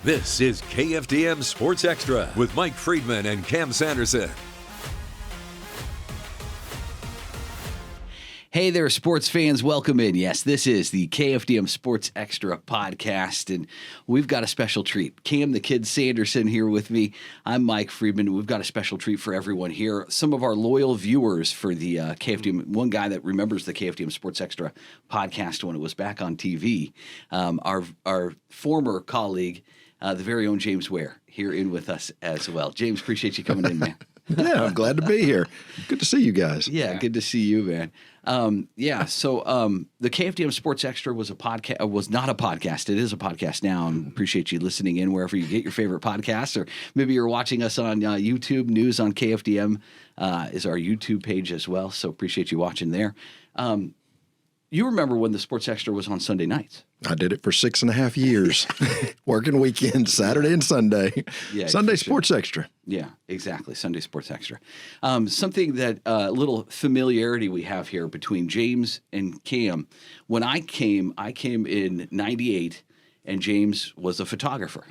This is KFDM Sports Extra with Mike Friedman and Cam Sanderson. Hey there, sports fans. Welcome in. Yes, this is the KFDM Sports Extra podcast, and we've got a special treat. Cam the Kid Sanderson here with me. I'm Mike Friedman. We've got a special treat for everyone here. Some of our loyal viewers for the KFDM, one guy that remembers the KFDM Sports Extra podcast when it was back on TV, our former colleague, the very own James Ware, here in with us as well. James, appreciate you coming in, man. Yeah, I'm glad to be here. Good to see you guys. Yeah, good to see you, man. The KFDM Sports Extra was not a podcast. It is a podcast now, and appreciate you listening in wherever you get your favorite podcasts, or maybe you're watching us on YouTube. News on KFDM is our YouTube page as well, so appreciate you watching there. You remember when the Sports Extra was on Sunday nights? I did it for 6.5 years, working weekends, Saturday and Sunday. Yeah, Sunday Sports Extra. Yeah, exactly. Sunday Sports Extra. Something that little familiarity we have here between James and Cam. When I came in '98, and James was a photographer.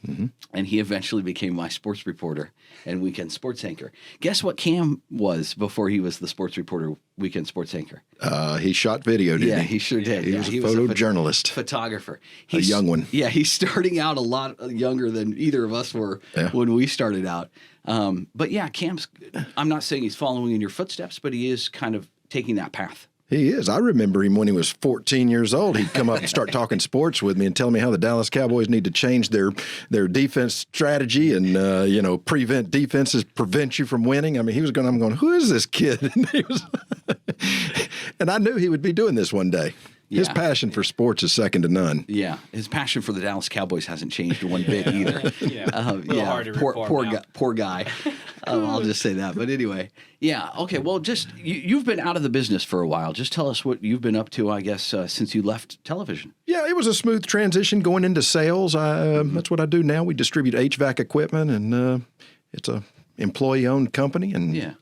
Mm-hmm. And he eventually became my sports reporter and weekend sports anchor. Guess what Cam was before he was the sports reporter, weekend sports anchor? He shot video, didn't he? Yeah, he sure did. He was a photojournalist. Photographer. A young one. Yeah, he's starting out a lot younger than either of us were when we started out. But yeah, Cam's, I'm not saying he's following in your footsteps, but he is kind of taking that path. He is. I remember him when he was 14 years old. He'd come up and start talking sports with me and telling me how the Dallas Cowboys need to change their defense strategy and, prevent defenses, prevent you from winning. I mean, I'm going, who is this kid? And I knew he would be doing this one day. His passion for sports is second to none. Yeah, his passion for the Dallas Cowboys hasn't changed one bit either. Hard to poor guy. I'll just say that. But anyway, yeah, okay. Well, just you've been out of the business for a while. Just tell us what you've been up to, I guess, since you left television. Yeah, it was a smooth transition going into sales. That's what I do now. We distribute HVAC equipment, and it's a employee-owned company, and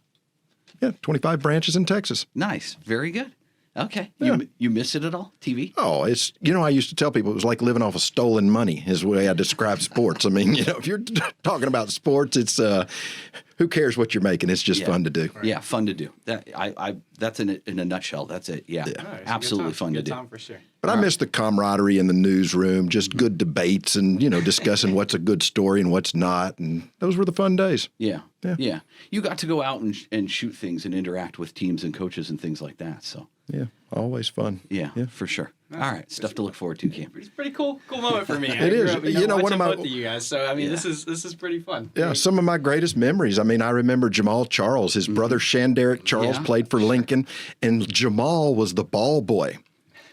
25 branches in Texas. Nice, very good. Okay. Yeah. You miss it at all? TV? Oh, it's, I used to tell people it was like living off of stolen money is the way I describe sports. I mean, if you're talking about sports, it's who cares what you're making? It's just fun to do. Right. Yeah, fun to do. That's in a nutshell. That's it. Yeah. Absolutely fun to do. Good time for sure. But I miss the camaraderie in the newsroom, just good debates and, discussing what's a good story and what's not. And those were the fun days. Yeah. You got to go out and shoot things and interact with teams and coaches and things like that. So. Yeah, always fun. Yeah, for sure. All right, stuff to look forward to, Cam. It's pretty cool moment for me. It is. One of both of you guys. So I mean, this is pretty fun. Yeah, some of my greatest memories. I mean, I remember Jamal Charles. His brother Shanderick Charles played for Lincoln, and Jamal was the ball boy.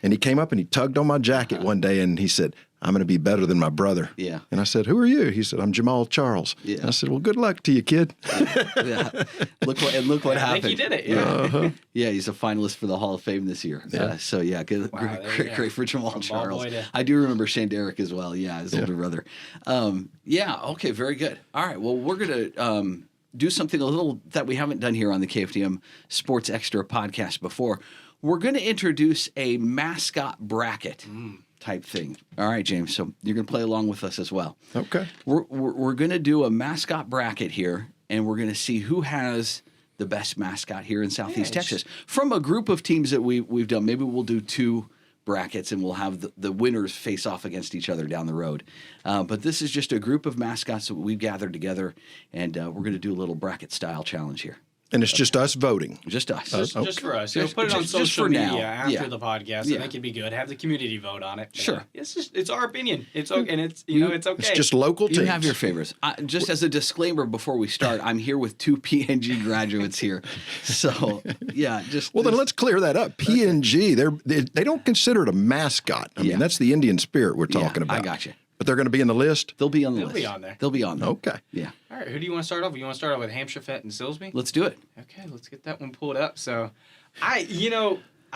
And he came up and he tugged on my jacket one day, and he said, "I'm going to be better than my brother." Yeah. And I said, "Who are you?" He said, "I'm Jamal Charles." Yeah. And I said, "Well, good luck to you, kid." Look what happened. I think he did it. Yeah. Uh-huh. Yeah, he's a finest for the Hall of Fame this year. Yeah. Great for Jamal Charles. I do remember Shanderick as well. Yeah, his older brother. Okay, very good. All right, well, we're going to do something a little that we haven't done here on the KFDM Sports Extra podcast before. We're going to introduce a mascot bracket type thing. All right, James. So you're going to play along with us as well. Okay. We're going to do a mascot bracket here, and we're going to see who has the best mascot here in Southeast Texas from a group of teams that we've done. Maybe we'll do two brackets, and we'll have the winners face off against each other down the road. But this is just a group of mascots that we've gathered together, and we're going to do a little bracket style challenge here. And it's just us voting. Just us. Just for us. Put it on social media after the podcast. I think it'd be good. Have the community vote on it. Sure. It's our opinion. It's okay, and it's it's okay. It's just local teams. You have your favorites. Just as a disclaimer before we start, I'm here with two PNG graduates here. So then let's clear that up. PNG, they don't consider it a mascot. I mean, that's the Indian spirit we're talking about. I got you. But they're going to be in the list? They'll be on the list. They'll be on there. They'll be on there. Okay. Yeah. All right. Who do you want to start off with? You want to start off with Hampshire Fett and Silsby? Let's do it. Okay. Let's get that one pulled up. So,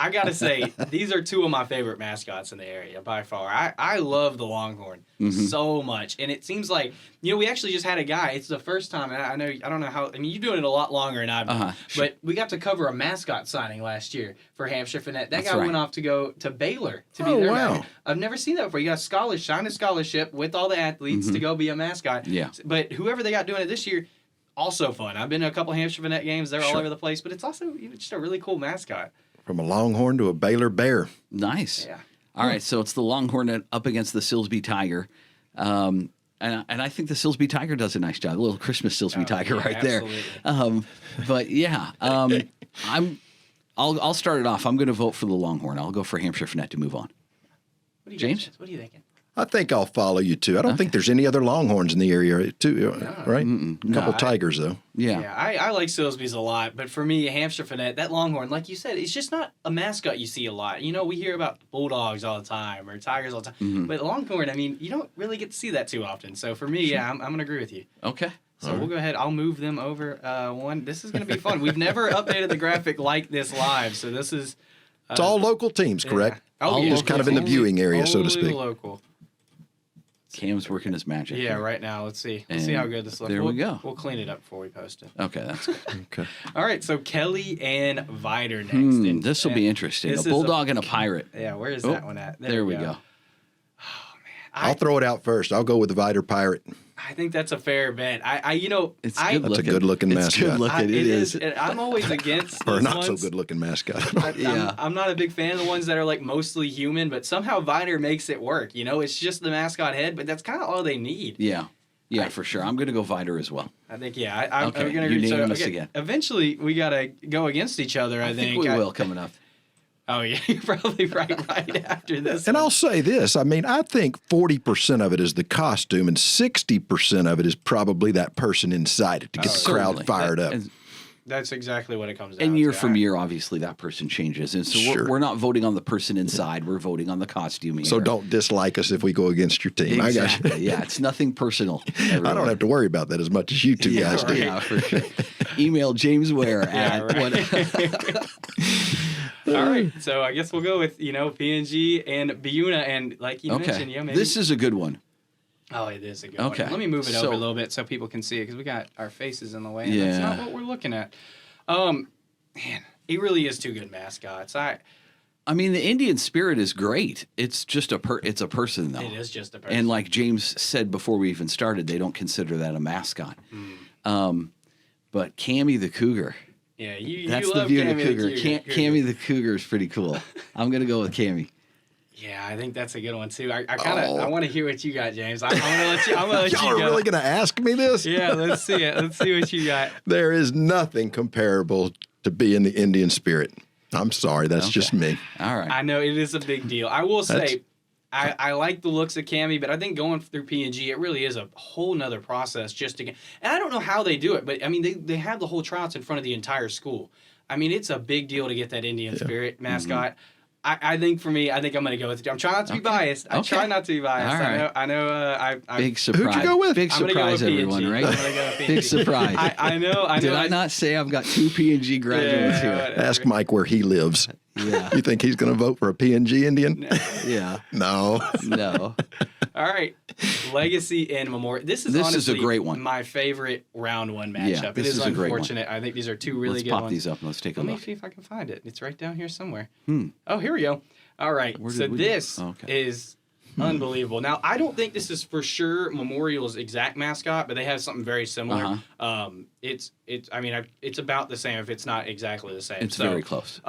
I got to say, these are two of my favorite mascots in the area by far. I love the Longhorn so much. And it seems like, we actually just had a guy. It's the first time. And I don't know how. I mean, you're doing it a lot longer than I've done. Sure. But we got to cover a mascot signing last year for Hampshire Finette. That guy went off to go to Baylor to be their mascot. I've never seen that before. You got a scholarship with all the athletes to go be a mascot. Yeah. But whoever they got doing it this year, also fun. I've been to a couple Hampshire Finette games. They're all over the place. But it's also just a really cool mascot. From a Longhorn to a Baylor Bear. Nice. Yeah. All right, so it's the Longhorn up against the Silsbee Tiger. And I think the Silsbee Tiger does a nice job. A little Christmas Silsbee Tiger right there. But yeah, I'll start it off. I'm going to vote for the Longhorn. I'll go for Hampshire Finette to move on. What do you James? Think? What are you thinking? I think I'll follow you, too. I don't think there's any other Longhorns in the area, too, right? A couple Tigers, though. Yeah, I like Silsbee's a lot, but for me, Hampshire Finette, that Longhorn, like you said, it's just not a mascot you see a lot. We hear about Bulldogs all the time or Tigers all the time, but Longhorn, I mean, you don't really get to see that too often. So for me, I'm going to agree with you. Okay. So we'll go ahead. I'll move them over one. This is going to be fun. We've never updated the graphic like this live, so this is... it's all local teams, correct? Yeah. Oh, yeah. Just kind of in the viewing area, so to speak. Local. Cam's working his magic. Yeah, right now. Let's see. Let's see how good this looks. There we go. We'll clean it up before we post it. Okay, that's good. Okay. All right, so Kelly and Vider next. This will be interesting. A bulldog and a pirate. Yeah, where is that one at? There we go. Oh man, I'll throw it out first. I'll go with the Vider Pirate. I think that's a fair bet. It's good That's a good-looking mascot. It's good looking. It is. And I'm always against or those not ones. so good-looking mascot. I'm not a big fan of the ones that are like mostly human, but somehow Vider makes it work. It's just the mascot head, but that's kind of all they need. Yeah, for sure. I'm going to go Vider as well. I think, I'm going to agree. Unanimous again. Eventually, we got to go against each other, I think. We will coming up. Oh, yeah, you're probably right after this. And I'll say this. I mean, I think 40% of it is the costume and 60% of it is probably that person inside it to get the crowd fired up. That's exactly what it comes down to. And year from year, obviously, that person changes. And so we're not voting on the person inside. We're voting on the costume here. So don't dislike us if we go against your team. Exactly. I got you. Yeah, it's nothing personal. I don't have to worry about that as much as you two guys do. Yeah, for sure. Email James Ware at All right, so I guess we'll go with PNG and Beaumont, and like you mentioned, maybe this is a good one. Oh, it is a good one. Let me move it over a little bit so people can see it because we got our faces in the way. And that's not what we're looking at. Man, it really is two good mascots. I mean, the Indian spirit is great. It's just it's a person, though. It is just a person. And like James said before we even started, they don't consider that a mascot. But Cammy the Cougar. Yeah, that's you the love Beaumont Cammy Cougar. the Cougar. Cammy the Cougar is pretty cool. I'm gonna go with Cammy. Yeah, I think that's a good one too. I want to hear what you got, James. I'm gonna let you. I'm gonna let Y'all you are really gonna ask me this? Yeah, let's see it. Let's see what you got. There is nothing comparable to being the Indian spirit. I'm sorry, that's just me. All right. I know it is a big deal. I will say, I like the looks of Cammy, but I think going through PNG, it really is a whole nother process just to get. And I don't know how they do it, but I mean, they have the whole tryouts in front of the entire school. I mean, it's a big deal to get that Indian spirit mascot. I think for me, I think I'm going to go with it. I'm trying not to be biased. I try not to be biased. All right. I know. Big surprise. Who'd you go with? Big surprise, everyone, right? I'm going to go with PNG. Big surprise. I know. Did I not say I've got two PNG graduates here? Whatever. Ask Mike where he lives. Yeah. You think he's going to vote for a PNG Indian? Yeah. No. No. All right. Legacy and Memorial. This is honestly a great one. My favorite round one matchup. Yeah, It this is is a great one. unfortunate. I think these are two really Let's good pop ones. these up and let's take a Let look. me see if I can find it. It's right down here somewhere. Oh, here we go. All right. So this is unbelievable. Now, I don't think this is for sure Memorial's exact mascot, but they have something very similar. It's about the same if it's not exactly the same. It's very close.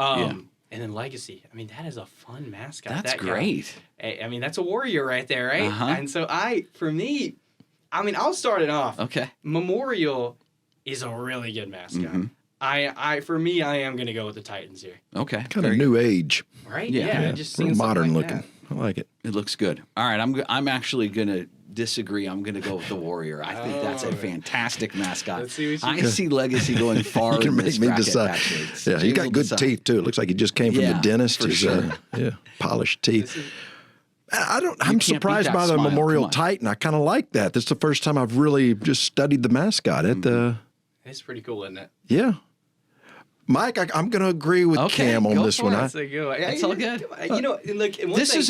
And then Legacy. I mean, that is a fun mascot. That's that great. I mean, that's a warrior right there, right? And so I'll start it off. Okay. Memorial is a really good mascot. I am going to go with the Titans here. Okay. Kind of new age. Right? Yeah. It just Real seems modern like looking. I like it. It looks good. All right, I'm actually going to disagree. I'm going to go with the Warrior. I think that's a fantastic mascot. Let's see what I see Legacy going far. You can in make this me bracket, decide. actually. Yeah, he got good teeth too. It looks like he just came from the dentist. For sure. Polished teeth. I'm surprised that by the smile. Memorial Come on. Titan. I kind of like that. This is the first time I've really just studied the mascot. It's pretty cool, isn't it? Yeah. Mike, I'm going to agree with Cam on this one. That's a good one. It's all good. You know, look, This was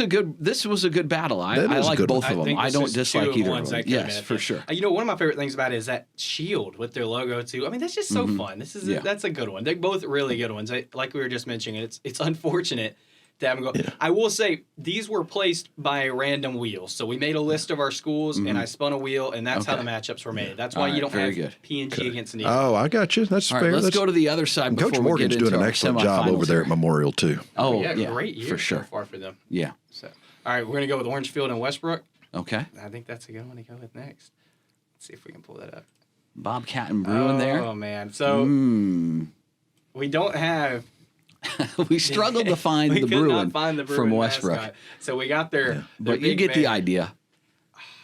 a good battle. I That is a like good both one. of them. I don't dislike either of them. Yes, admit. for sure. You know, one of my favorite things about it is that shield with their logo too. I mean, that's just so fun. That's a good one. They're both really good ones. Like we were just mentioning, it's unfortunate to have them go. Yeah. I will say these were placed by random wheels. So we made a list of our schools, and I spun a wheel, and that's how the matchups were made. That's why you don't have P&G against Newsroom. Oh, I got you. That's fair. Let's go to the other side before Coach we Morgan's get into doing an our excellent job over there semifinals at Memorial, too. Oh, yeah, yeah, great year for sure. so far for them. Yeah. So, all right, we're going to go with Orangefield and Westbrook. Okay. I think that's a good one to go with next. Let's see if we can pull that up. Bobcat and Bruin there. Oh, man. So we don't have... We struggled to find the Bruin from Westbrook. Mascot. So we got their But you get the idea.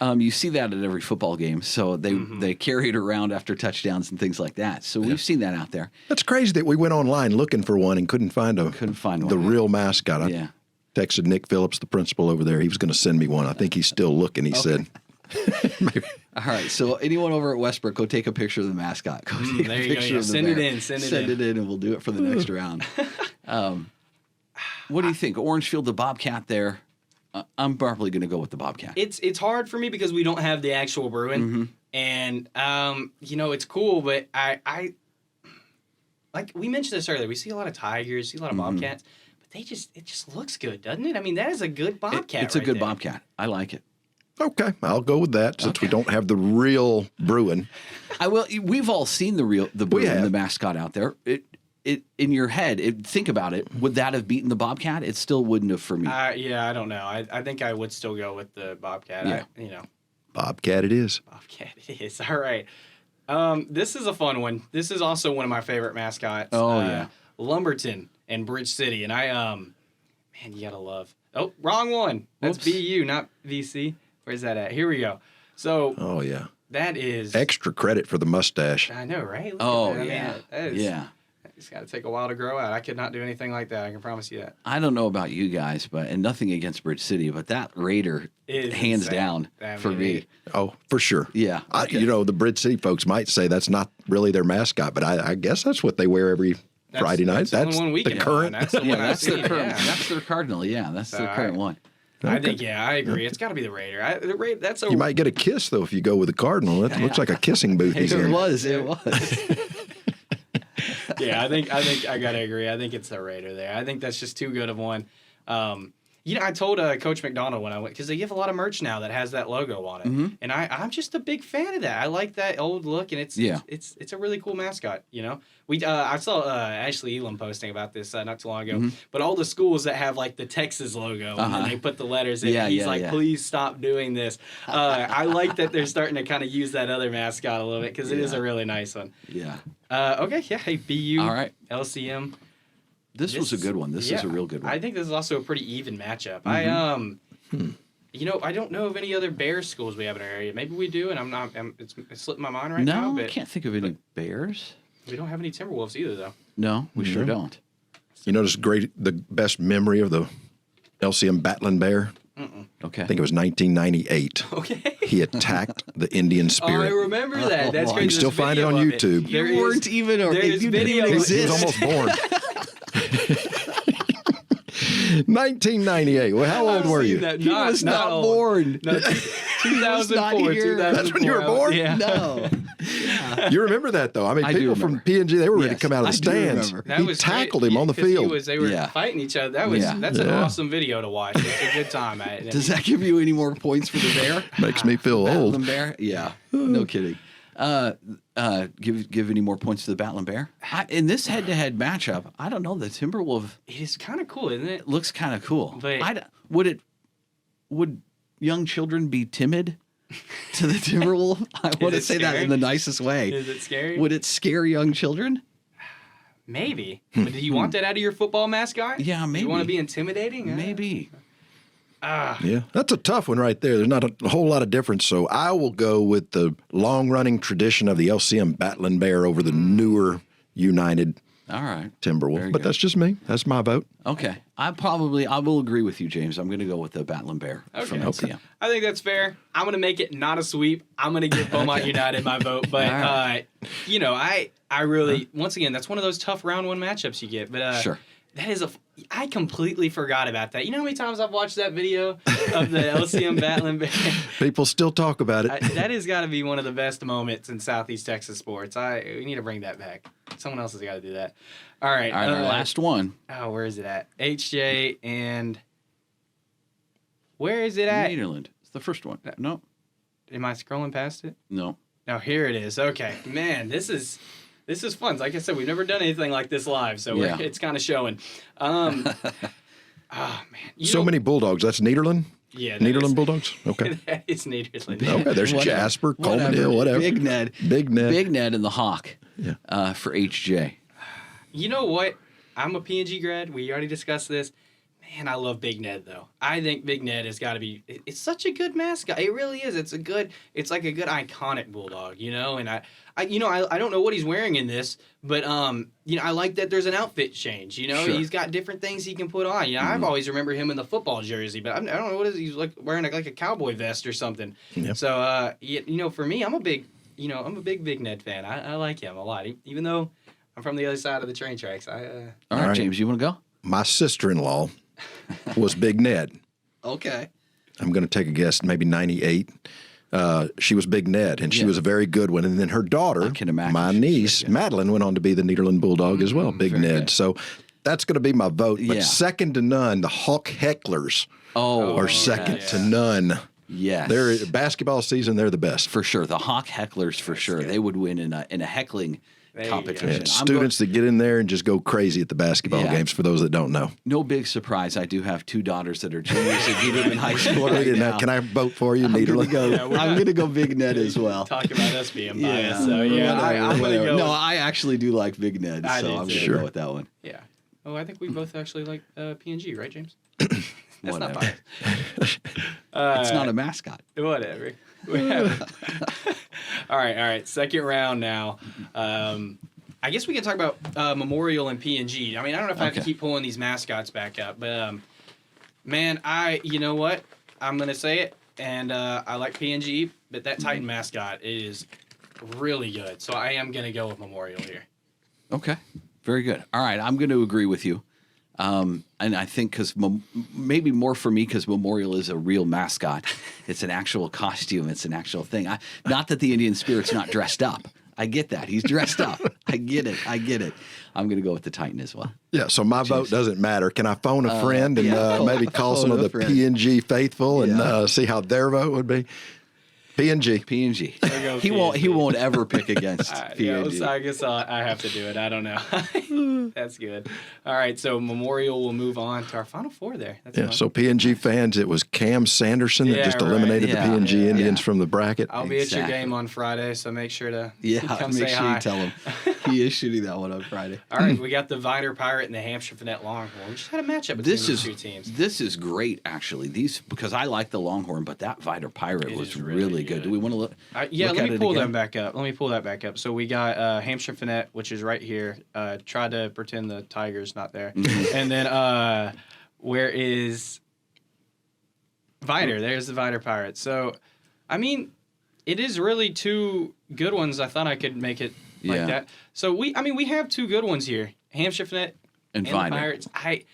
You see that at every football game. So they carry it around after touchdowns and things like that. So we've seen that out there. That's crazy that we went online looking for one and couldn't find one. the real mascot. I Yeah. texted Nick Phillips, the principal over there. He was going to send me one. I think he's still looking. He said. Maybe. All right. So anyone over at Westbrook, go take a picture of the mascot. Go take there a you picture go. of the Send bear. it in. Send it in, and we'll do it for the next round. What do you think? Orangefield, the Bobcat there. I'm probably going to go with the Bobcat. It's hard for me because we don't have the actual Bruin, and you know, it's cool, but I like we mentioned this earlier. We see a lot of tigers, see a lot of bobcats, but it just looks good, doesn't it? I mean, that is a good bobcat. It's a good there. Bobcat. I like it. Okay, I'll go with that since we don't have the real Bruin. I will. We've all seen the Bruin, the mascot out there. It in your head. Think about it. Would that have beaten the Bobcat? It still wouldn't have for me. Yeah, I don't know. I think I would still go with the bobcat. Yeah. Bobcat it is. Bobcat it is. All right. This is a fun one. This is also one of my favorite mascots. Oh, yeah. Lumberton and Bridge City. And man, you gotta love. Oh, wrong one. That's Whoops. BU, not VC. Where's that at? Here we go. So. Oh, yeah. That is. Extra credit for the mustache. I know, right? Look Oh, at that. I mean, yeah. that is, Yeah. It's got to take a while to grow out. I could not do anything like that. I can promise you that. I don't know about you guys, and nothing against Bridge City, but that Raider, It is hands insane. down for me. Oh, for sure. Yeah. Okay. The Bridge City folks might say that's not really their mascot, but I guess that's what they wear every Friday night. That's the one we the can current. find. That's the one I've That's their seen. current. Yeah. That's their Cardinal. Yeah, that's their current one. I think, I agree. It's got to be the Raider. The Raider. That's a. You might get a kiss though if you go with the Cardinal. That looks like a kissing booth. he's It in. was. Yeah, I think I gotta agree. I think it's the Raider there. I think that's just too good of one. I told Coach McDonald when I went, because they give a lot of merch now that has that logo on it, and I'm just a big fan of that. I like that old look, and it's a really cool mascot. I saw Ashley Elam posting about this not too long ago. But all the schools that have like the Texas logo and they put the letters in, he's like, please stop doing this. I like that they're starting to kind of use that other mascot a little bit because it is a really nice one. Yeah. Okay. Yeah. Hey, BU. All right. LCM. This was a good one. This is a real good one. I think this is also a pretty even matchup. I don't know of any other Bears schools we have in our area. Maybe we do, and it's slipping my mind right now. No, I But can't think of any Bears. we don't have any Timberwolves either, though. No, we sure don't. You know, the best memory of the LCM Battling Bear? Okay. I think it was 1998. Okay. He attacked the Indian Oh, I spirit. remember that. That's wow. crazy. You can still There's find it on video of YouTube. There You is- weren't even. there is You didn't video even of it. He was exist. almost born. 1998. Well, how old were you? He was not old. born. No, He was not 2004. here. 2004. That's when you were born? Yeah. No. You remember that, though. I mean, I do people from remember. P&G, they were ready to Yes, come out of I the do stands. remember. That He was tackled great. him on the 'Cause he field. they were Yeah. fighting each other. That's an awesome video to watch. It's a good time. Does that give you any more points for the Bear? Makes me feel old. Battling Bear? Yeah. No kidding. Give any more points to the Battling Bear? In this head-to-head matchup, I don't know. The Timberwolf It's kind of cool, isn't it? looks kind of cool. But- Would young children be timid to the Timberwolf? I want to it say that scary? in the nicest way. Is it scary? Would it scare young children? Maybe. But do you want that out of your football mascot? Yeah, Do maybe. you want to be intimidating? Maybe. Yeah, that's a tough one right there. There's not a whole lot of difference. So I will go with the long-running tradition of the LCM Battling Bear over the newer United All right. Timberwolf. Very But good. that's just me. That's my vote. Okay. I will agree with you, James. I'm going to go with the Battling Bear from LCM. I think that's fair. I'm going to make it not a sweep. I'm going to give Beaumont United my vote. But, I really, once again, that's one of those tough round one matchups you get. But Sure. That is I completely forgot about that. You know how many times I've watched that video of the LCM Battling Bear? People still talk about it. That has got to be one of the best moments in Southeast Texas sports. We need to bring that back. Someone else has got to do that. All right. Our last one. Oh, where is it at? HJ and where is it at? Nederland. It's the first one. No. Am I scrolling past it? No. Oh, here it is. Okay. Man, this is fun. Like I said, we've never done anything like this live, so it's kind of showing. Oh, man. So many Bulldogs. That's Nederland? Yeah. Nederland Bulldogs? Okay. That is Nederland. Okay, there's Jasper, Coleman Hill, whatever. Big Ned. Big Ned. Big Ned and the Hawk for HJ. You know what? I'm a P&G grad. We already discussed this. Man, I love Big Ned, though. I think Big Ned has got to be... It's such a good mascot. It really is. It's like a good iconic Bulldog, you know? And I don't know what he's wearing in this, but, I like that there's an outfit change, you know? Sure. He's got different things he can put on. You know, I've always remember him in the football jersey, but I don't know what is he's like wearing like a cowboy vest or something. Yep. So, for me, I'm a big Big Ned fan. I like him a lot, even though I'm from the other side of the train tracks. All right, James, you want to go? My sister-in-law was Big Ned. Okay. I'm going to take a guess, maybe 98. She was Big Ned, and she was a very good one. And then her daughter, my niece, Madeline, went on to be the Nederland Bulldog as well, Big Ned. Good. So that's going to be my vote. But second to none, the Hawk Hecklers are second to none. Yes. They're basketball season, they're the best. For sure. The Hawk Hecklers, for sure. Good. They would win in a heckling competition. Students that get in there and just go crazy at the basketball games, for those that don't know. No big surprise. I do have two daughters that are juniors at Nederland High School right now. Can I vote for you, Nederland? I'm going to go Big Ned as well. Talk about us being biased. So, I'm going to go. No, I actually do like Big Ned, so I'm going to go with that one. Yeah. Oh, I think we both actually like P&G, right, James? That's Whatever. not biased. It's not a mascot. Whatever. All right. Second round now. I guess we can talk about Memorial and P&G. I mean, I don't know if I have to keep pulling these mascots back up, but man, you know what? I'm gonna say it, and I like P&G, but that Titan mascot is really good. So I am gonna go with Memorial here. Okay, very good. All right, I'm going to agree with you. And I think because maybe more for me because Memorial is a real mascot. It's an actual costume. It's an actual thing. Not that the Indian Spirit's not dressed up. I get that. He's dressed up. I get it. I'm going to go with the Titan as well. Yeah, so my vote doesn't matter. Can I phone a friend and maybe call some of the P&G faithful and see how their vote would be? P&G. He won't ever pick against P&G. I guess I have to do it. I don't know. That's good. All right, so Memorial will move on to our Final Four there. That's fun. So P&G fans, it was Cam Sanderson that just eliminated the P&G Indians from the bracket. I'll be at your game on Friday, so make sure to come make say sure hi. you tell him. He is shooting that one on Friday. All right, we got the Vider Pirate and the Hampshire Finette Longhorn. We just had a matchup between these two teams. This is great, actually. Because I like the Longhorn, but that Vider Pirate was really good. Do we want to look? Let me pull that back up. So we got Hampshire Finette, which is right here. Tried to pretend the Tiger's not there. And then where is Vider? There's the Vider Pirate. So, I mean, it is really two good ones. I thought I could make it like that. So we have two good ones here. Hampshire Finette and the Pirates. I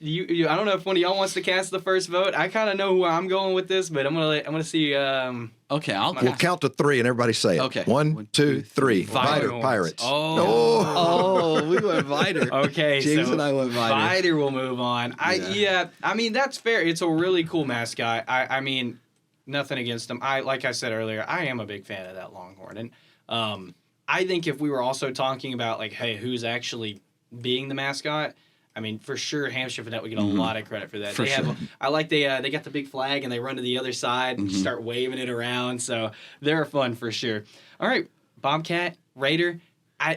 don't know if one of y'all wants to cast the first vote. I kind of know who I'm going with this, but I'm gonna see. Okay, we'll count to three and everybody say it. Okay, 1, 2, 3. Vider Pirates. Oh, we went Vider. Okay, James and I went Vider. Vider will move on. I mean that's fair. It's a really cool mascot. I mean, nothing against them. Like I said earlier, I am a big fan of that Longhorn, and I think if we were also talking about like, hey, who's actually being the mascot. I mean, for sure, Hampshire Finette would get a lot of credit for that. I like they got the big flag and they run to the other side and start waving it around. So they're fun for sure. All right, Bobcat, Raider.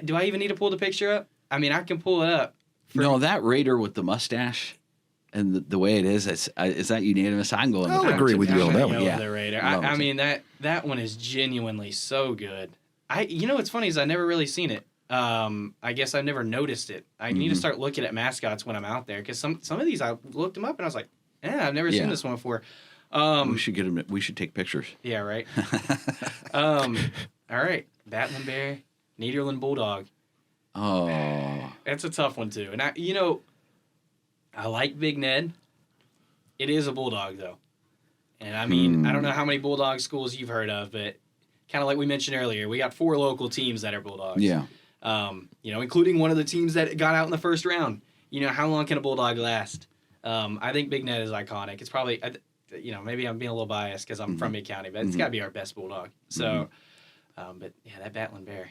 Do I even need to pull the picture up? I mean, I can pull it up. No, that Raider with the mustache and the way it is that unanimous? I'm going. I'll agree with you on that one. Yeah, the Raider. I mean that one is genuinely so good. You know what's funny is I never really seen it. I guess I've never noticed it. I need to start looking at mascots when I'm out there because some of these I looked them up and I was like, I've never seen this one before. We should get them. We should take pictures. Yeah, right. All right, Battling Bear, Nederland Bulldog. Oh, That's a tough one too. And I like Big Ned. It is a Bulldog though, and I mean I don't know how many Bulldog schools you've heard of, but kind of like we mentioned earlier, we got 4 local teams that are Bulldogs. Yeah. Including one of the teams that got out in the first round. How long can a Bulldog last? I think Big Ned is iconic. It's probably, maybe I'm being a little biased because I'm from Mid-County, but it's got to be our best Bulldog. So, but yeah, that Battling Bear.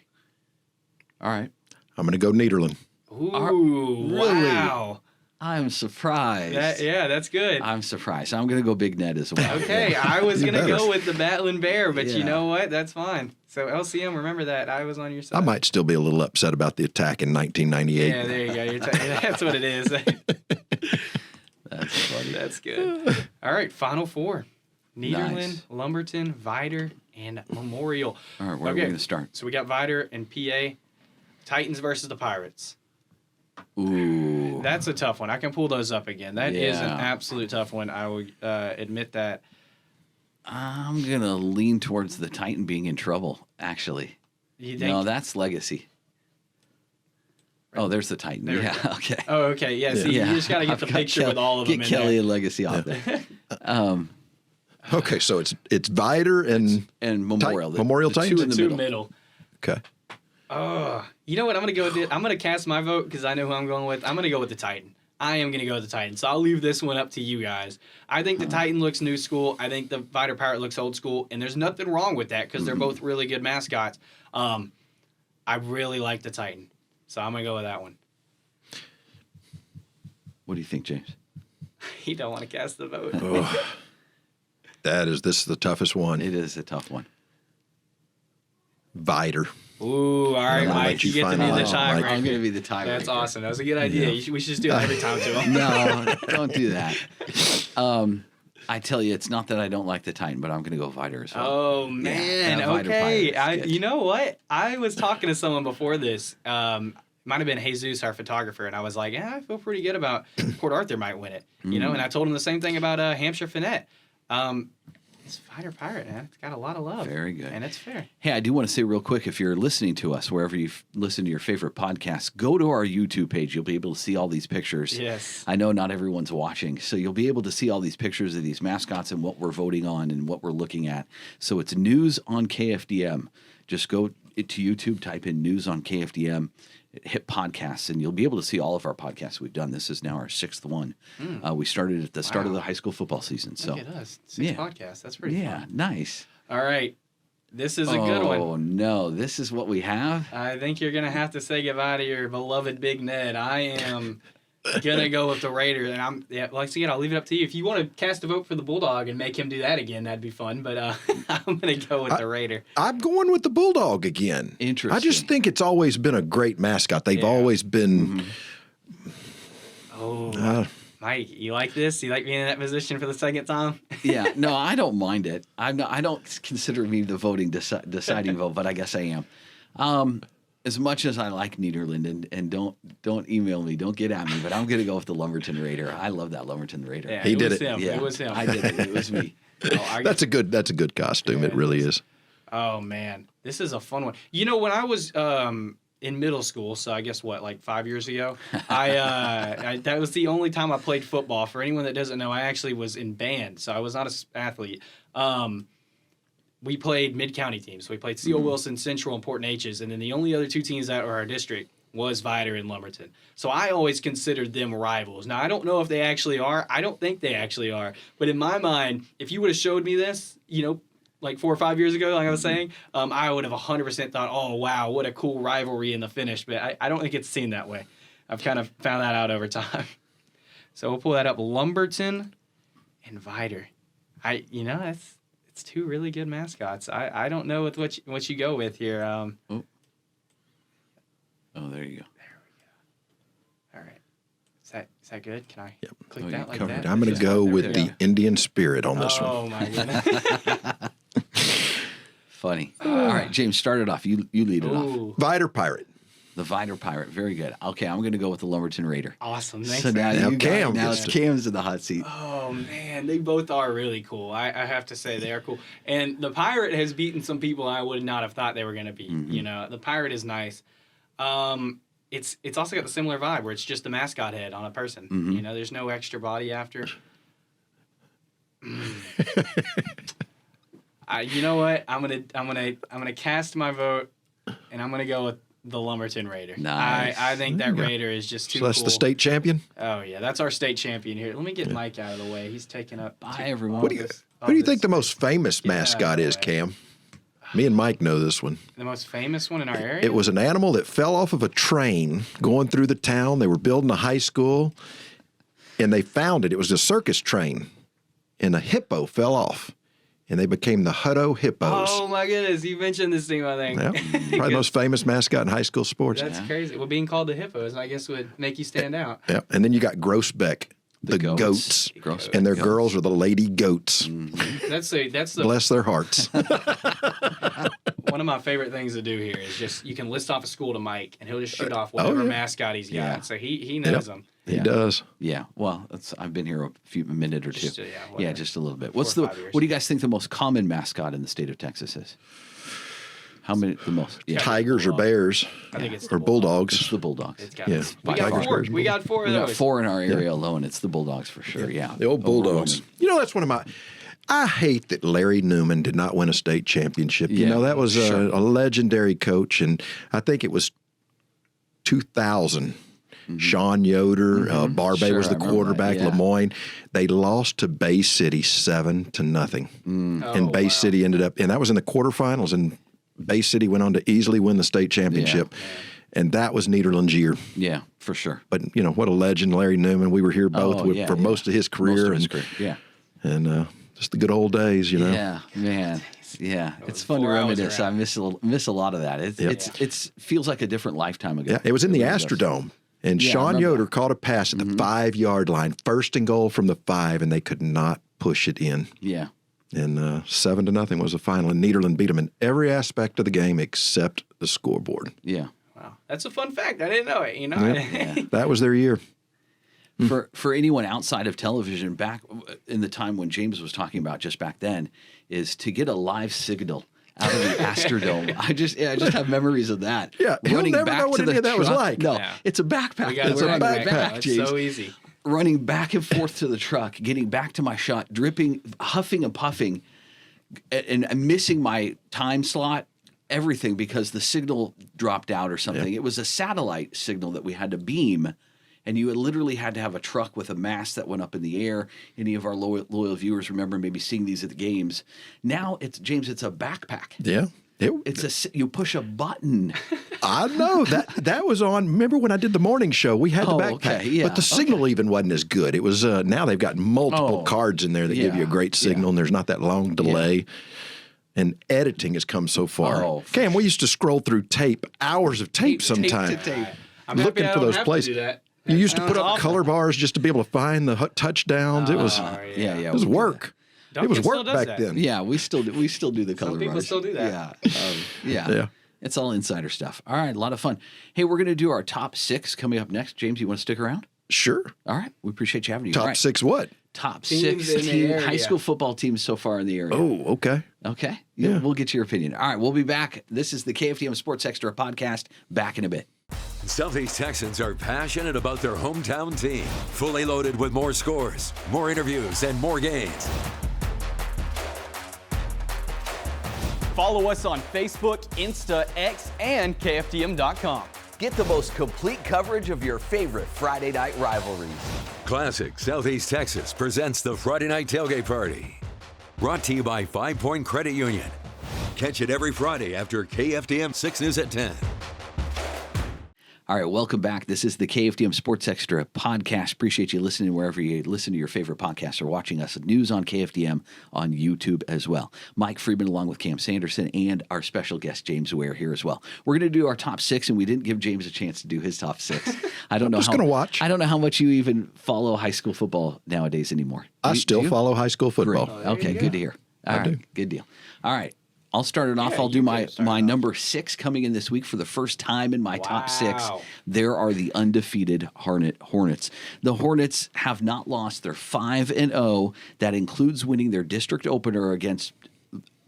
All right. I'm going to go Nederland. Ooh, really? Wow. I'm surprised. That's good. I'm surprised. I'm going to go Big Ned as well. Okay, I was going to go with the Battling Bear, but Yeah. you know what? That's fine. So LCM, remember that. I was on your side. I might still be a little upset about the attack in 1998. Yeah, there you go. That's what it is. That's funny. That's good. All right, Final 4. Nederland, Nice. Lumberton, Vider, and Memorial. All right, where are we going to start? So we got Vider and PA. Titans versus the Pirates. Ooh. That's a tough one. I can pull those up again. That is an Yeah. absolute tough one. I will admit that. I'm going to lean towards the Titan being in trouble, actually. You think? No, that's Legacy. Oh, there's the Titan. There we Yeah, okay. Oh, okay. Yeah, see, Yeah. you just got to get the I've got picture with all of them Get in Kelly there. and Legacy off there. Okay, so it's Vider And Memorial. Memorial the Titans? two in the Two middle. middle. Okay. You know what? I'm going to go with it. I'm going to cast my vote because I know who I'm going with. I'm going to go with the Titan. I am going to go with the Titan. So I'll leave this one up to you guys. I think the Titan looks new school. I think the Vider Pirate looks old school. And there's nothing wrong with that because they're both really good mascots. I really like the Titan. So I'm going to go with that one. What do you think, James? You don't want to cast the vote. Oh, this is the toughest one. It is a tough one. Vider. Ooh, all right, I'm gonna Mike. let You you get to find be the out, tiebreaker. Mike. I'm going to be the tiebreaker. That's awesome. That was a good idea. We should just do that every time to him. No, don't do that. I tell you, it's not that I don't like the Titan, but I'm going to go Vider as well. Oh man, that Vider okay. Pirate's good. You know what? I was talking to someone before this. Might have been Jesus, our photographer, and I was like, "Yeah, I feel pretty good about Port Arthur might win it." You know, and I told him the same thing about Hampshire Finette. It's Vider Pirate, man. It's got a lot of love. Very good. And it's fair. Hey, I do want to say real quick, if you're listening to us, wherever you listen to your favorite podcasts, go to our YouTube page. You'll be able to see all these pictures. Yes. I know not everyone's watching, so you'll be able to see all these pictures of these mascots and what we're voting on and what we're looking at. So it's News on KFDM. Just go to YouTube, type in News on KFDM, hit podcasts, and you'll be able to see all of our podcasts we've done. This is now our 6th one. We started at the start of the high school football season. So Look at us. 6 podcasts. That's pretty fun. nice. All right. This is a good one. Oh, no. This is what we have? I think you're going to have to say goodbye to your beloved Big Ned. I am going to go with the Raider. And once again, I'll leave it up to you. If you want to cast a vote for the Bulldog and make him do that again, that'd be fun. But I'm going to go with the Raider. I'm going with the Bulldog again. Interesting. I just think it's always been a great mascot. They've always been. Oh, Mike, you like this? You like being in that position for the second time? Yeah, no, I don't mind it. I don't consider me the voting deciding vote, but I guess I am. As much as I like Nederland, and don't email me, don't get at me, but I'm going to go with the Lumberton Raider. I love that Lumberton Raider. Yeah, He did was it. Him. Yeah, It was him. I did it. It was me. That's a good costume. Yeah, it really it is. Oh, man. This is a fun one. You know, when I was in middle school, so I guess like 5 years ago, I that was the only time I played football. For anyone that doesn't know, I actually was in band, so I was not an athlete. We played mid-county teams. We played C.O. Wilson, Central, and Port Neches, and then the only other two teams that were our district was Vider and Lumberton. So I always considered them rivals. Now, I don't know if they actually are. I don't think they actually are. But in my mind, if you would have showed me this, like 4 or 5 years ago, like I was saying, I would have 100% thought, oh, wow, what a cool rivalry in the finish. But I don't think it's seen that way. I've kind of found that out over time. So we'll pull that up. Lumberton and Vider. It's two really good mascots. I don't know with what you go with here. Oh, there you go. All right. Is that good? Can I click Oh, that you like Covered. that? I'm going to go with the Indian spirit on this one. Oh, my goodness. Funny. All right, James, start it off. You lead it off. Ooh. Vider Pirate. The Vider Pirate. Very good. Okay, I'm going to go with the Lumberton Raider. Awesome. Thanks. So now Now you Cam now gets to- Cam's in the hot seat. Oh man, they both are really cool. I have to say they are cool. And the Pirate has beaten some people I would not have thought they were going to beat. You know, the Pirate is nice. It's also got the similar vibe where it's just the mascot head on a person. You know, there's no extra body after. You know what? I'm gonna cast my vote, and I'm gonna go with the Lumberton Raider. Nice. I think that Raider is just too So that's cool. the state champion? Oh yeah, that's our state champion here. Let me get Mike out of the way. He's taking up. Bye, everyone. Who do you think the most famous mascot is, way. Cam? Me and Mike know this one. The most famous one in our area? It was an animal that fell off of a train going through the town. They were building a high school, and they found it. It was a circus train, and a hippo fell off, and they became the Hutto Hippos. Oh my goodness, you mentioned this thing, I think. Yeah, probably the most famous mascot in high school sports. That's crazy. Well, being called the Hippos, I guess, would make you stand out. Yeah, and then you got Grossbeck, the goats, Grossbeck and their goats. girls are the lady goats. That's the Bless their hearts. one of my favorite things to do here is just you can list off a school to Mike, and he'll just shoot off whatever mascot he's got. Yeah. So he knows them. He does. Yeah, well, I've been here a minute or two. Just, whatever. Just a little bit. 4 or 5 years. What do you guys think the most common mascot in the state of Texas is? How many? The most? Yeah, Tigers or bears I think it's or bulldogs. it's the Bulldogs. It's got, Yeah. we got Tigers, four. Bears, We got 4 of We got those. 4 in our area alone. It's the Bulldogs for sure. Yeah, The old Bulldogs. Overwhelming. You know, that's one of my. I hate that Larry Newman did not win a state championship. You Yeah, know, that was sure. a legendary coach, and I think it was 2000. Sean Yoder, Barbe Sure, was I the remember quarterback. that, yeah. Lemoyne, they lost to Bay City 7-0, and Bay City ended up, and that was in the quarterfinals, and Bay City went on to easily win the state championship, and that was Nederland's year. Yeah, for sure. But you know what a legend, Larry Newman. We were here both for most of his career, Most of his career. Yeah. and just the good old days, you know. Yeah, man. Yeah, it's fun to before I was reminisce. I around. miss a lot of that. It's feels like a different lifetime ago. Yeah, it was in the really does. Astrodome. And Yeah, I Sean remember Yoder caught a pass at the 5-yard line, first and goal from the 5, and they could not push it in. Yeah. And 7-0 was the final, and Nederland beat them in every aspect of the game except the scoreboard. Yeah. Wow, that's a fun fact. I didn't know it. You know. Yeah. That was their year. For anyone outside of television, back in the time when James was talking about just back then, is to get a live signal out of the Astrodome. I just have memories of that. Yeah, he'll never know what any of that was like. No, Yeah. it's a backpack. We got It's a backpack, It's James. so easy. Running back and forth to the truck, getting back to my shot, dripping, huffing and puffing, and missing my time slot, everything because the signal dropped out or something. Yeah. It was a satellite signal that we had to beam, and you literally had to have a truck with a mast that went up in the air. Any of our loyal viewers remember maybe seeing these at the games. Now it's a backpack. Yeah. You push a button. I know that was on. Remember when I did the morning show? We had the backpack, okay, yeah, but the signal even wasn't as good. It was now they've got multiple cards in there that give you a great signal, and there's not that long delay. And editing has come so far. Oh, Cam, we used to scroll through hours of tape sometimes, I'm looking happy I for don't those have places. To do that. You used to put up Sounds color bars just to be able to find the touchdowns. It was Yeah. it was work. It was Duncan still work does back that. then. Yeah, we still do the color people bars. still do that. Yeah. Yeah. It's all insider stuff. All right, a lot of fun. Hey, we're going to do our top 6 coming up next. James, you want to stick around? Sure. All right, we appreciate you having you. Top All right. 6 what? Top Teams 6 in the area. high school football teams so far in the area. Oh, okay. Okay. Yeah. We'll get your opinion. All right, we'll be back. This is the KFDM Sports Extra podcast. Back in a bit. Southeast Texans are passionate about their hometown team. Fully loaded with more scores, more interviews, and more games. Follow us on Facebook, Insta, X, and KFDM.com. Get the most complete coverage of your favorite Friday night rivalries. Classic Southeast Texas presents the Friday Night Tailgate Party. Brought to you by 5 Point Credit Union. Catch it every Friday after KFDM 6 News at 10. All right, welcome back. This is the KFDM Sports Extra podcast. Appreciate you listening wherever you listen to your favorite podcasts or watching us. News on KFDM on YouTube as well. Mike Friedman along with Cam Sanderson and our special guest James Ware here as well. We're going to do our top 6, and we didn't give James a chance to do his top 6. I don't know. Just gonna watch. I don't know how much you even follow high school football nowadays anymore. I Do still you? follow high school Great. football. Okay, good to hear. All right, do. good deal. All right. I'll start it off. Yeah, I'll do you my can start it off. number 6 coming in this week for the first time in my top 6. Wow. There are the undefeated Hornets. The Hornets have not lost. They're 5-0. That includes winning their district opener against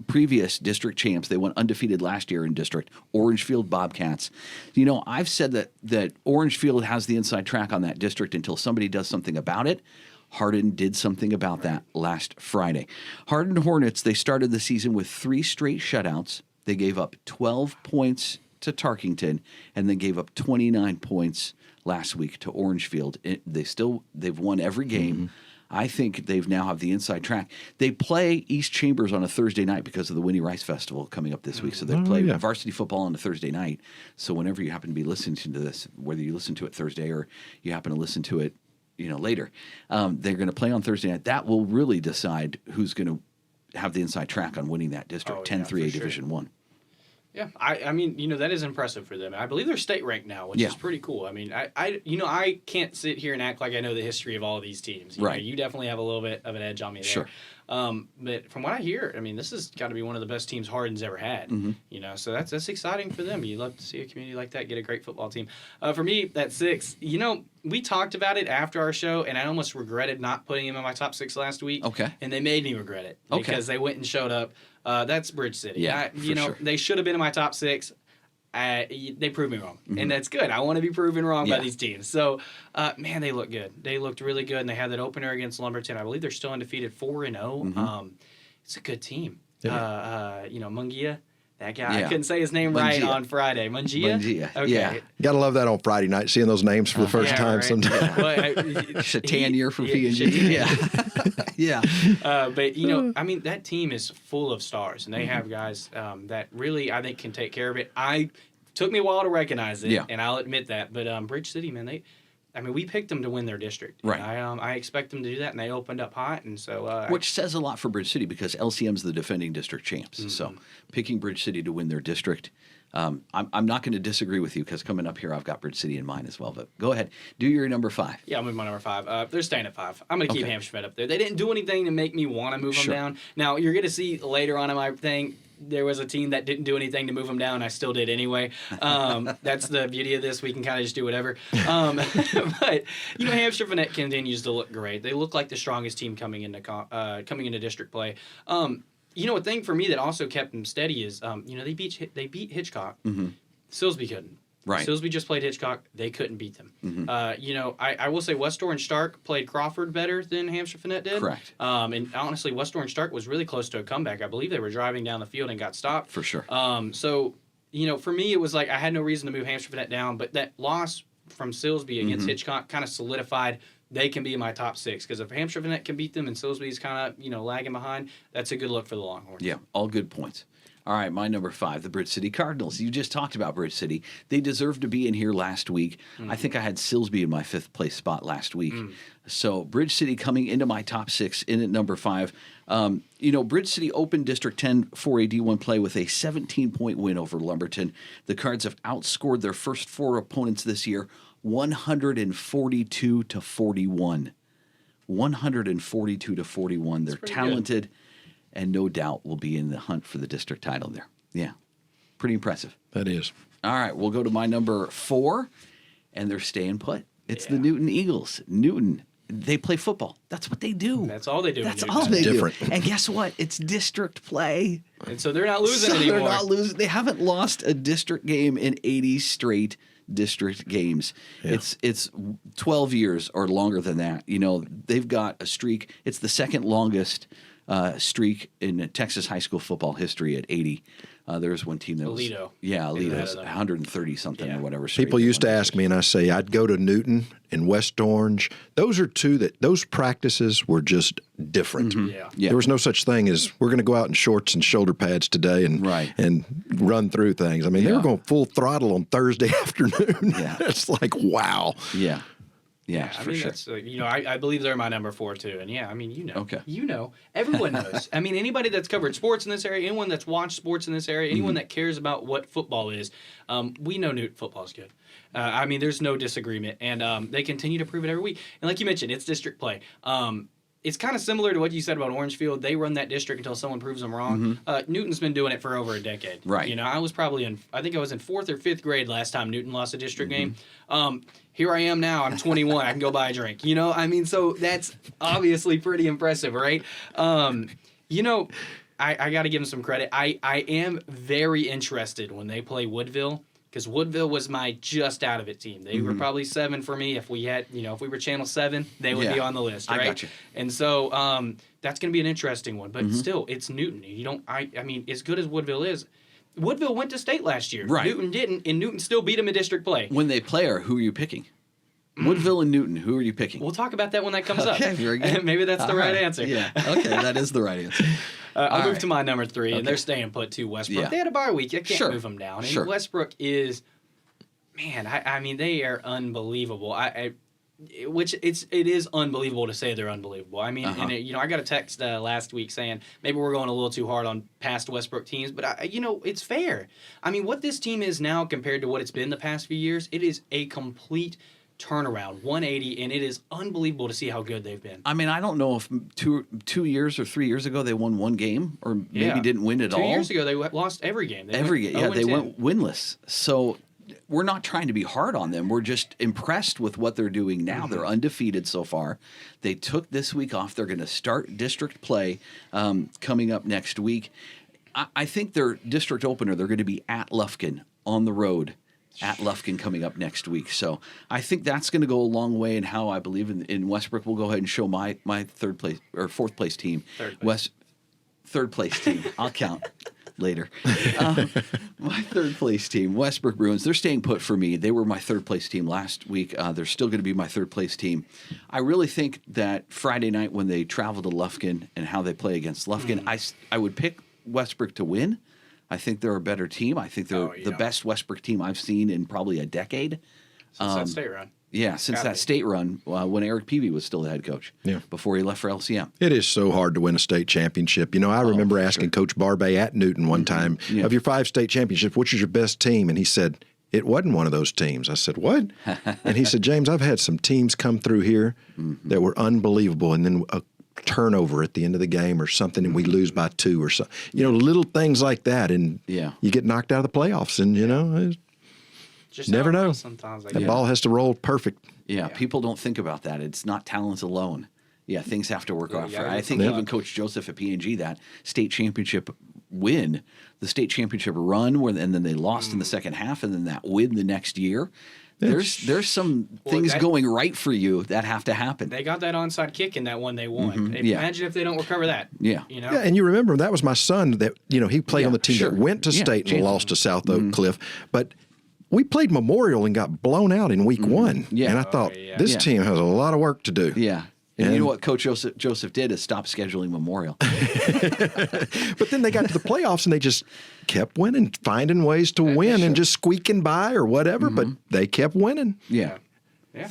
previous district champs. They went undefeated last year in district, Orangefield Bobcats. You know, I've said that Orangefield has the inside track on that district until somebody does something about it. Hardin did something about that last Friday. Hardin Hornets, they started the season with 3 straight shutouts. They gave up 12 points to Tarkington and then gave up 29 points last week to Orangefield. They've won every game. Mm-hmm. I think they've now have the inside track. They play East Chambers on a Thursday night because of the Winnie Rice Festival coming up this week. So they play varsity football on a Thursday night. So whenever you happen to be listening to this, whether you listen to it Thursday or you happen to listen to it later, they're going to play on Thursday night. That will really decide who's going to have the inside track on winning that district, 10-3A Division 1. Yeah, I mean, that is impressive for them. I believe they're state ranked now, which is pretty cool. I mean, I can't sit here and act like I know the history of all of these teams. You know, you definitely have a little bit of an edge on me there. Sure. But from what I hear, I mean, this has got to be one of the best teams Hardin's ever had. Mm-hmm. So that's exciting for them. You love to see a community like that get a great football team. For me, that 6, we talked about it after our show, and I almost regretted not putting him in my top 6 last week. Okay. And they made me regret it because they went and showed up. That's Bridge City. Yeah, sure. They should have been in my top 6. They proved me wrong, and that's good. I want to be proven wrong by these teams. So, man, they look good. They looked really good, and they had that opener against Lumberton. I believe they're still undefeated, 4-0. Mm-hmm. It's a good team. Yeah. Mungia, that guy. I couldn't say his name right on Friday. Mungia? Okay. Yeah. Gotta love that on Friday night, seeing those names for the first time sometimes. Shatanier from P&G. Yeah. But, I mean, that team is full of stars, and they have guys that really, I think, can take care of it. Took me a while to recognize it, and I'll admit that. But Bridge City, man, we picked them to win their district. Right. I expect them to do that, and they opened up hot, and so which says a lot for Bridge City because LCM's the defending district champs. Mm-hmm. So picking Bridge City to win their district, I'm not going to disagree with you because coming up here I've got Bridge City in mind as well. But go ahead, do your number 5. Yeah, I'm moving my number 5. They're staying at 5. I'm going to keep Hampshire up there. They didn't do anything to make me want to move them down. Now you're going to see later on in my thing. There was a team that didn't do anything to move them down. I still did anyway. That's the beauty of this. We can kind of just do whatever. But Hampshire Finette continues to look great. They look like the strongest team coming into district play. A thing for me that also kept them steady is they beat Hitchcock. Mm-hmm. Silsbee couldn't. Right. Silsbee just played Hitchcock. They couldn't beat them. Mm-hmm. I will say West Orange Stark played Crawford better than Hampshire Finette did. Correct. And honestly, West Orange Stark was really close to a comeback. I believe they were driving down the field and got stopped. For sure. So, for me, it was like I had no reason to move Hampshire Finette down, but that loss from Silsbee against Hitchcock kind of solidified they can be in my top 6. Because if Hampshire Finette can beat them and Silsbee's kind of, lagging behind, that's a good look for the Longhorns. Yeah, all good points. All right, my number 5, the Bridge City Cardinals. You just talked about Bridge City. They deserved to be in here last week. Mm-hmm. I think I had Silsbee in my 5th place spot last week. So Bridge City coming into my top 6 in at number 5. Bridge City opened District 10 4A D1 play with a 17-point win over Lumberton. The Cards have outscored their first 4 opponents this year 142 to 41. 142 to 41. They're talented. Good. And no doubt will be in the hunt for the district title there. Yeah, pretty impressive. That is. All right, we'll go to my number 4, and they're staying put. It's the Newton Eagles. Newton, they play football. That's what they do. That's all they do. That's all they do. And guess what? It's district play. And so they're not losing anymore. They're not losing. They haven't lost a district game in 80 straight district games. Yeah. It's 12 years or longer than that. They've got a streak. It's the second longest streak in Texas high school football history at 80. There was one team that was... Alito's 130-something or whatever. People used to ask me, and I say, I'd go to Newton and West Orange. Those are two that... Those practices were just different. Mm-hmm. Yeah. There was no such thing as, we're going to go out in shorts and shoulder pads today and run through things. I mean, they were going full throttle on Thursday afternoon. Yeah. It's like, wow. Yeah. Yeah, for sure. That's, I believe they're my number 4 too, and Okay. Everyone knows. I mean, anybody that's covered sports in this area, anyone that's watched sports in this area, anyone that cares about what football is, we know Newton football is good. There's no disagreement, and they continue to prove it every week. And like you mentioned, it's district play. it's kind of similar to what you said about Orangefield. They run that district until someone proves them wrong. Newton's been doing it for over a decade. Right. You know, I think I was in 4th or 5th grade last time Newton lost a district game. Here I am now. I'm 21. I can go buy a drink. You know, I mean, so that's obviously pretty impressive, right? You know, I got to give them some credit. I am very interested when they play Woodville, because Woodville was my just out of it team. They were probably 7 for me. If we were Channel 7, they would be on the list, right? I got you. And so that's going to be an interesting one. But still, it's Newton. I mean, as good as Woodville is, Woodville went to state last year. Right. Newton didn't, and Newton still beat them in district play. When they play her, who are you picking? Woodville and Newton, who are you picking? We'll talk about that when that comes up. Okay, very good. Maybe that's the right answer. Yeah, okay, that is the right answer. I'll move to my number 3, and they're staying put to Westbrook. Yeah. They had a bye week. I can't move them down. And Sure. Westbrook is, man, I mean, they are unbelievable. It is unbelievable to say they're unbelievable. I mean, and I got a text last week saying maybe we're going a little too hard on past Westbrook teams, but it's fair. I mean, what this team is now compared to what it's been the past few years, it is a complete turnaround, 180, and it is unbelievable to see how good they've been. I mean, I don't know if 2 years or 3 years ago they won one game, or maybe didn't win at all. 2 years ago they lost every game. They went winless. So we're not trying to be hard on them. We're just impressed with what they're doing now. They're undefeated so far. They took this week off. They're going to start district play coming up next week. I think their district opener, they're going to be at Lufkin on the road. At Lufkin coming up next week. So I think that's going to go a long way in how I believe in Westbrook. We'll go ahead and show my 3rd place or 4th place team. Third place team. I'll count later. My 3rd place team, Westbrook Bruins. They're staying put for me. They were my 3rd place team last week. They're still going to be my 3rd place team. I really think that Friday night when they travel to Lufkin and how they play against Lufkin, I would pick Westbrook to win. I think they're a better team. I think they're the best Westbrook team I've seen in probably a decade. Since that state run. Yeah, since that state run when Eric Peavy was still the head coach. Yeah. Before he left for LCM. It is so hard to win a state championship. You know, I remember asking Coach Barbay at Newton one time, of your 5 state championships, which is your best team? And he said, it wasn't one of those teams. I said, what? And he said, James, I've had some teams come through here that were unbelievable, and then a turnover at the end of the game or something, and we lose by 2 or so. Little things like that, and you get knocked out of the playoffs, and just never know. Sometimes the ball has to roll perfect. Yeah, people don't think about that. It's not talent alone. Yeah, things have to work out. I think even Coach Joseph at P&G, that state championship win, the state championship run, and then they lost in the second half, and then that win the next year. There's some things going right for you that have to happen. They got that onside kick in that one they won. Imagine if they don't recover that. Yeah. Yeah, and you remember that was my son that he played on the team that went to state and lost to South Oak Cliff, but we played Memorial and got blown out in week 1. Yeah. And I thought this team has a lot of work to do. Yeah. And you know what Coach Joseph did is stop scheduling Memorial. But then they got to the playoffs and they just kept winning, finding ways to win and just squeaking by or whatever, but they kept winning. Yeah.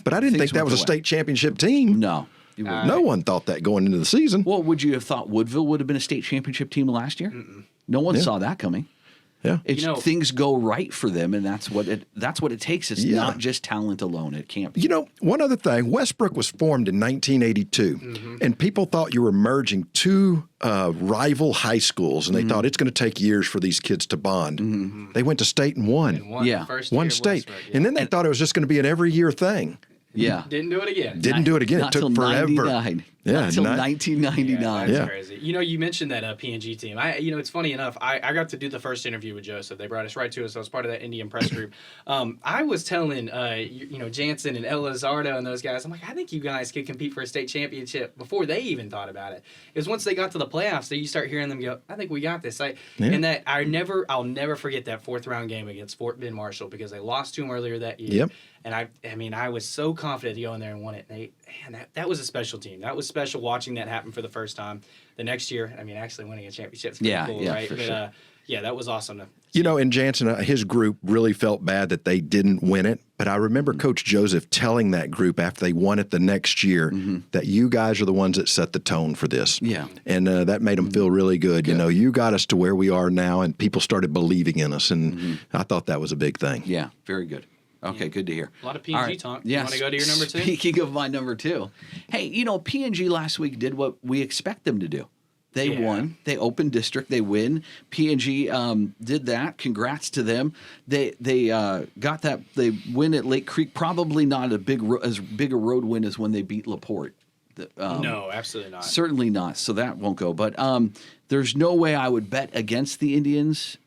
But I didn't think that was a state championship team. No. No one thought that going into the season. Well, would you have thought Woodville would have been a state championship team last year? No one saw that coming. Yeah, things go right for them, and that's what it takes. It's not just talent alone. It can't be. One other thing, Westbrook was formed in 1982, and people thought you were merging 2 rival high schools, and they thought it's going to take years for these kids to bond. They went to state and won. One state. And then they thought it was just going to be an every year thing. Yeah. Didn't do it again. Didn't do it again. It took forever. 99. Yeah, until 1999. That's crazy. You mentioned that P&G team. It's funny enough. I got to do the first interview with Joseph. They brought us right to us. I was part of that Indian press group. I was telling Jansen and El Lizardo and those guys, I'm like, I think you guys could compete for a state championship before they even thought about it. It was once they got to the playoffs that you start hearing them go, I think we got this. And that I'll never forget that 4th round game against Fort Bend Marshall because they lost to them earlier that year. Yep. And I was so confident to go in there and win it. And that was a special team. That was special watching that happen for the first time. The next year, actually winning a championship is pretty cool, right? For sure. That was awesome. And Jansen, his group really felt bad that they didn't win it. But I remember Coach Joseph telling that group after they won it the next year that you guys are the ones that set the tone for this. Yeah. And that made them feel really good. You got us to where we are now, and people started believing in us. And I thought that was a big thing. Yeah, very good. Okay, good to hear. A lot of PNG All right. talk. Yeah. You want to go to your number 2? Speaking of my number 2, hey, PNG last week did what we expect them to do. They won. They opened district. They win. PNG did that. Congrats to them. They got that. They win at Lake Creek. Probably not as big a road win as when they beat LaPorte. No, absolutely not. Certainly not. So that won't go. But there's no way I would bet against the Indians,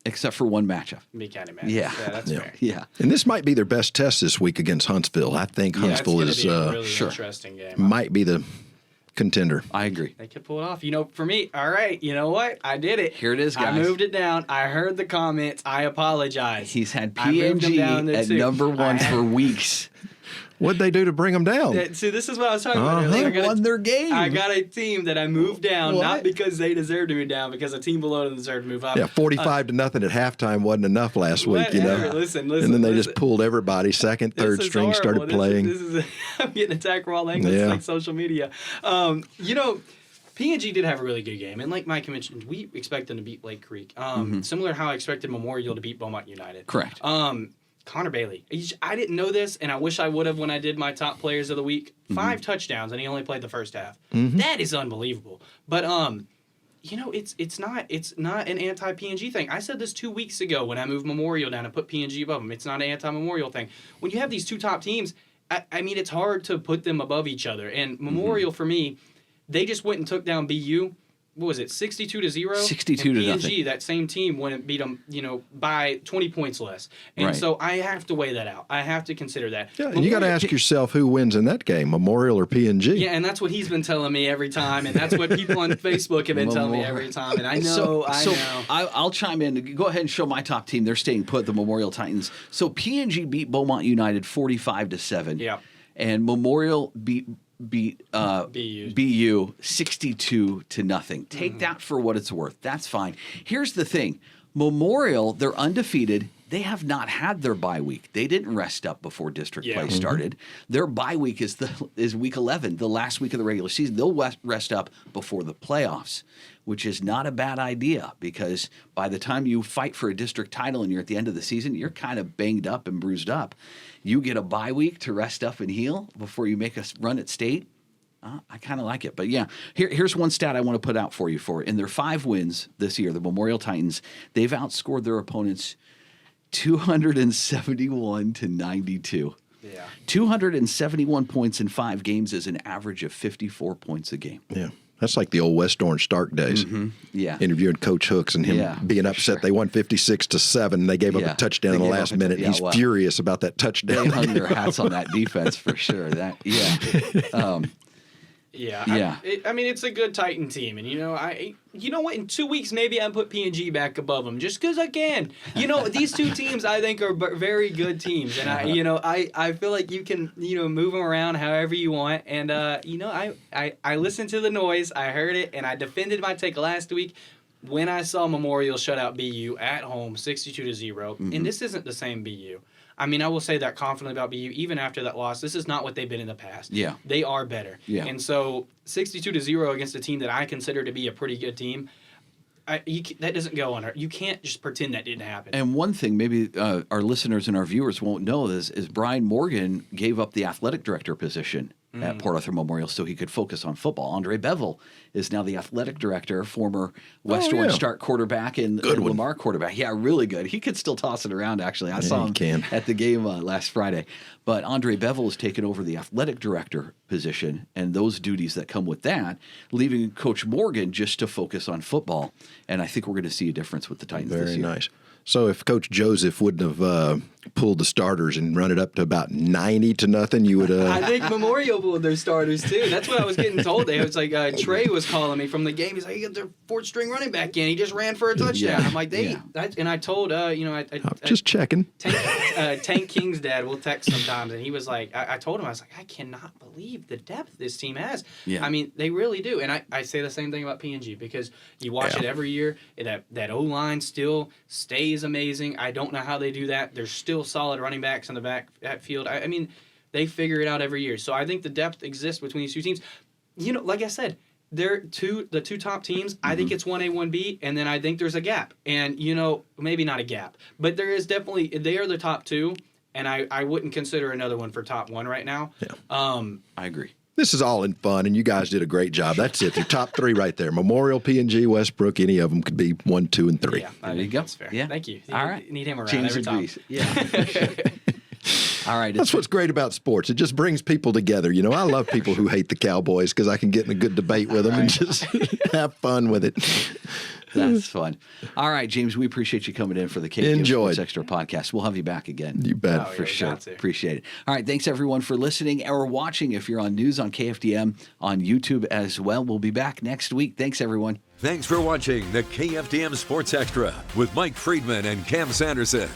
except for one matchup. Big County match. Yeah. That's fair. Yeah. And this might be their best test this week against Huntsville. I think Huntsville That's is gonna be a really interesting game. might be the contender. I agree. They could pull it off. For me, all right, you know what? I did it. Here it is, guys. I moved it down. I heard the comments. I apologize. He's had I moved them down PNG there at too. number 1 for weeks. What'd they do to bring them down? See, this is what I was talking about. They earlier. won their game. I got a team that I moved down, What? not because they deserved to move down, because a team below them deserved to move up. Yeah, 45 to nothing at halftime wasn't enough last week, Whatever. Listen, and then they listen. just pulled everybody. Second, third This is string started horrible. playing. This is I'm getting attacked from all angles. Yeah. It's like social media. PNG did have a really good game, and like Mike mentioned, we expect them to beat Lake Creek. Similar to how I expected Memorial to beat Beaumont United. Correct. Connor Bailey. I didn't know this, and I wish I would have when I did my top players of the week. 5 touchdowns, and he only played the first half. That is unbelievable. But it's not an anti-PNG thing. I said this 2 weeks ago when I moved Memorial down and put PNG above them. It's not an anti-Memorial thing. When you have these 2 top teams, I mean, it's hard to put them above each other. And Memorial, for me, they just went and took down BU. What was it, 62-0? 62 and to PNG, nothing. that same team, went and beat them, by 20 points less. And Right. so I have to weigh that out. I have to consider that. Yeah, and you got to ask yourself who wins in that game, Memorial or PNG. Yeah, and that's what he's been telling me every time, and that's what people on Facebook have been telling me every time. And I know, I know. I'll chime in. Go ahead and show my top team. They're staying put, the Memorial Titans. So PNG beat Beaumont United 45-7. Yeah. And Memorial beat BU 62-0. Take that for what it's worth. That's fine. Here's the thing. Memorial, they're undefeated. They have not had their bye week. They didn't rest up before district play started. Their bye week is week 11, the last week of the regular season. They'll rest up before the playoffs, which is not a bad idea because by the time you fight for a district title and you're at the end of the season, you're kind of banged up and bruised up. You get a bye week to rest up and heal before you make a run at state. I kind of like it. But yeah, here's one stat I want to put out for you. In their 5 wins this year, the Memorial Titans, they've outscored their opponents 271-92. Yeah. 271 points in 5 games is an average of 54 points a game. Yeah. That's like the old West Orange Stark days. Yeah. Interviewing Coach Hooks and him being upset. They won 56-7. And they gave up a touchdown in the last minute. He's furious about that touchdown. They hung their hats on that defense for sure. Yeah. I mean, it's a good Titan team, and you know what? In 2 weeks, maybe I put PNG back above them just because I can. These 2 teams I think are very good teams, and I feel like you can move them around however you want. And I listened to the noise, I heard it, and I defended my take last week when I saw Memorial shut out BU at home 62-0. And this isn't the same BU. I mean, I will say that confidently about BU, even after that loss. This is not what they've been in the past. Yeah. They are better. Yeah. And so 62-0 against a team that I consider to be a pretty good team, that doesn't go on. You can't just pretend that didn't happen. And one thing maybe our listeners and our viewers won't know is Brian Morgan gave up the athletic director position at Port Arthur Memorial so he could focus on football. Andre Bevel is now the athletic director, former West Orange Stark quarterback and Lamar quarterback. Yeah, really good. He could still toss it around, actually. I saw him at the game last Friday. But Andre Bevel has taken over the athletic director position and those duties that come with that, leaving Coach Morgan just to focus on football. And I think we're going to see a difference with the Titans this year. Very nice. So if Coach Joseph wouldn't have pulled the starters and run it up to about 90-0, you would have... I think Memorial pulled their starters, too. That's what I was getting told. It was like Trey was calling me from the game. He's like, you got their 4th-string running back in. He just ran for a touchdown. I'm like, and I told, just checking. Tank King's dad will text sometimes, and he was like, I told him, I was like, I cannot believe the depth this team has. Yeah. I mean, they really do. And I say the same thing about PNG because you watch it every year. That O-line still stays amazing. I don't know how they do that. There's still solid running backs in the backfield. I mean, they figure it out every year. So I think the depth exists between these 2 teams. Like I said, they're the two top teams. I think it's 1A, 1B, and then I think there's a gap. And, maybe not a gap, but there is definitely, they are the top two, and I wouldn't consider another one for top one right now. Yeah. I agree. This is all in fun, and you guys did a great job. That's it. Your top three right there. Memorial, P&G, Westbrook, any of them could be 1, 2, and 3. Yeah, there you go. That's fair. Yeah. Thank you. All right. Need him around James every time. agrees. Yeah. For sure. All right. That's what's great about sports. It just brings people together. I love people who hate the Cowboys because I can get in a good debate with them and just have fun with it. That's fun. All right, James, we appreciate you coming in for the KFDM Sports Extra podcast. We'll have you back again. You bet. For sure. Appreciate it. All right, thanks everyone for listening or watching. If you're on News on KFDM on YouTube as well, we'll be back next week. Thanks, everyone. Thanks for watching the KFDM Sports Extra with Mike Friedman and Cam Sanderson.